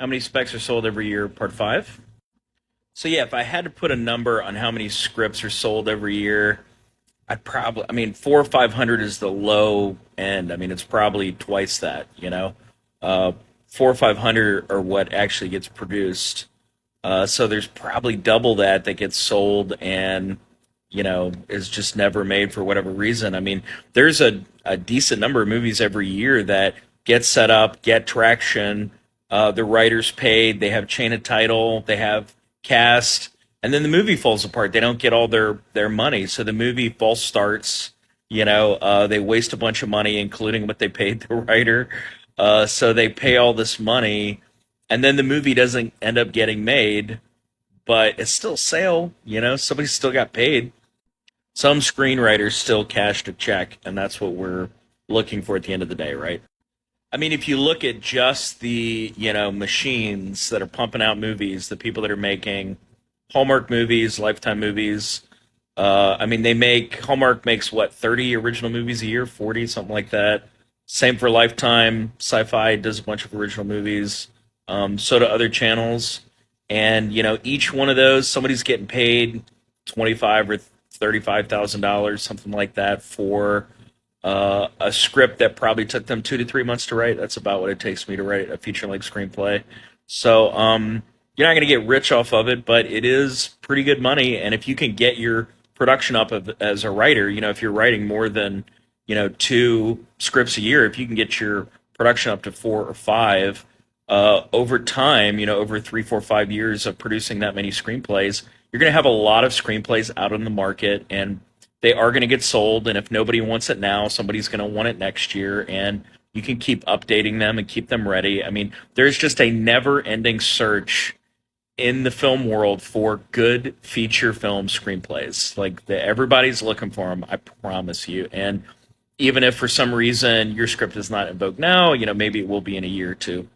How many specs are sold every year? Part five. So yeah, if I had to put a number on how many scripts are sold every year, I'd probably, I mean, four or 500 is the low end. I mean, it's probably twice that, uh, four or 500 are what actually gets produced. So there's probably double that gets sold and, is just never made for whatever reason. I mean, there's a decent number of movies every year that get set up, get traction, the writers paid, they have chain of title, they have cast, and then the movie falls apart. They don't get all their money, so the movie false starts. They waste a bunch of money, including what they paid the writer. So they pay all this money, and then the movie doesn't end up getting made, but it's still a sale. Somebody still got paid. Some screenwriters still cashed a check, and that's what we're looking for at the end of the day, right? I mean, if you look at just the, machines that are pumping out movies, the people that are making Hallmark movies, Lifetime movies, I mean, Hallmark makes what, 30 original movies a year, 40, something like that. Same for Lifetime. Sci-Fi does a bunch of original movies. So do other channels. And, each one of those, somebody's getting paid 25 or $35,000, something like that, for a script that probably took them 2 to 3 months to write. That's about what it takes me to write a feature-length screenplay. So you're not going to get rich off of it, but it is pretty good money. And if you can get your production up as a writer, if you're writing more than two scripts a year, if you can get your production up to four or five over time, over 3, 4, 5 years of producing that many screenplays, you're going to have a lot of screenplays out on the market, and they are going to get sold. And if nobody wants it now, somebody's going to want it next year, and you can keep updating them and keep them ready. I mean, there's just a never-ending search in the film world for good feature film screenplays. Like everybody's looking for them, I promise you. And even if for some reason your script is not in vogue now, maybe it will be in a year or two.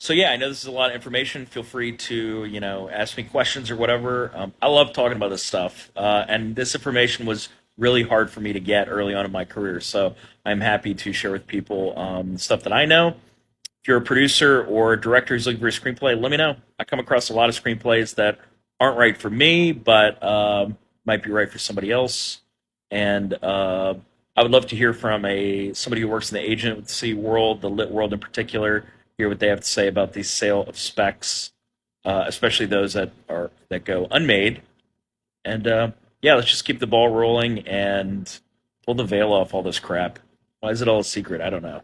So yeah, I know this is a lot of information. Feel free to ask me questions or whatever. I love talking about this stuff, and this information was really hard for me to get early on in my career. So I'm happy to share with people stuff that I know. If you're a producer or a director who's looking for a screenplay, let me know. I come across a lot of screenplays that aren't right for me, but might be right for somebody else. And I would love to hear from a somebody who works in the agency world, the lit world in particular, hear what they have to say about the sale of specs, especially those that go unmade. And yeah, let's just keep the ball rolling and pull the veil off all this crap. Why is it all a secret? I don't know.